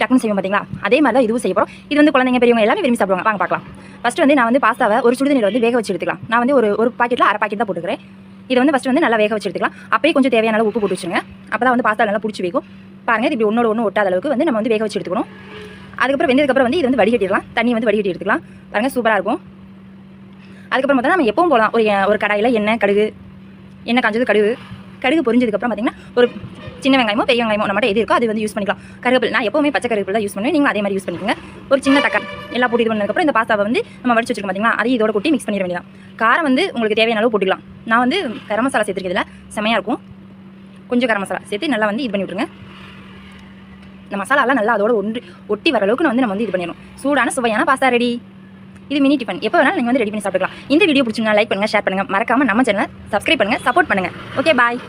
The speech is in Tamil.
டக்குன்னு செய்வோம் பார்த்தீங்களா, அதே மாதிரி தான் இதுவும் செய்ய போகிறோம். இது வந்து குழந்தைங்க பெரியவங்க எல்லாமே விரும்பி சாப்பிடுவாங்க. வாங்க பார்க்கலாம். ஃபஸ்ட்டு வந்து நான் வந்து பாஸ்தாவை ஒரு சுடுதண்ணீர் வந்து வேக வச்சு எடுத்துக்கலாம். நான் வந்து ஒரு பாக்கெட்டில் அரை பாக்கெட் தான் போட்டுக்கிறேன். இதை வந்து ஃபஸ்ட்டு வந்து நல்லா வேக வச்சு எடுத்துக்கலாம். அப்படியே கொஞ்சம் தேவையான அளவு உப்பு போட்டு வச்சுருங்க. அப்போ தான் வந்து பாஸ்தா நல்லா பிடிச்சி வைக்கும். பாருங்கள், இப்படி ஒன்றோட ஒன்று ஒட்டாத அளவுக்கு வந்து நம்ம வந்து வேக வச்சு எடுத்துக்கணும். அதுக்கப்புறம் வெந்ததுக்கப்புறம் வந்து இது வந்து வடிகட்டிடலாம். தண்ணி வந்து வடிகட்டி எடுத்துக்கலாம். பாருங்கள், சூப்பராக இருக்கும். அதுக்கப்புறம் பார்த்தா நம்ம எப்பவும் போகலாம். ஒரு கடாயில் எண்ணெய் காஞ்சது, கடுகு பொரிஞ்சதுக்கப்புறம் பார்த்தீங்கன்னா ஒரு சின்ன வெங்காயமோ பெரிய வெங்காயமோ நம்மகிட்ட எது இருக்கோ அது வந்து யூஸ் பண்ணிக்கலாம். கருவேப்பிலை, நான் எப்போவுமே பச்சை கருவேப்பிலை தான் யூஸ் பண்ணுவேன். நீங்கள் அதே மாதிரி யூஸ் பண்ணிக்கோங்க. ஒரு சின்ன தக்காளி எல்லாம் போட்டு இது பண்ணதுக்கப்புறம் இந்த பாஸ்தாவை வந்து நம்ம வடிச்சு வச்சிருக்கோம் பார்த்தீங்களா, அதையும் இதோட கொட்டி மிக்ஸ் பண்ணிட வேண்டியதான். காரம் வந்து உங்களுக்கு தேவையான அளவு போட்டுக்கலாம். நான் வந்து கரம் மசாலா சேர்த்துருக்கிறதுல செமையாக இருக்கும். கொஞ்சம் கரம் மசாலா சேர்த்து நல்லா வந்து இது பண்ணி விட்ருங்க. இந்த மசாலாலாம் நல்லா அதோட ஒட்டி வர அளவுக்கு நம்ம வந்து இது பண்ணிடணும். சூடான சுவையான பாஸ்தா ரெடி. இது மினி டிஃபன் எப்போ வேணாலும் நீங்கள் வந்து ரெடி பண்ணி சாப்பிட்டுக்கலாம். இந்த வீடியோ பிடிச்சிங்கன்னா லைக் பண்ணுங்கள், ஷேர் பண்ணுங்கள், மறக்காமல் நம்ம சேனலை சப்ஸ்கிரைப் பண்ணுங்கள், சப்போர்ட் பண்ணுங்கள். ஓகே, பாய்.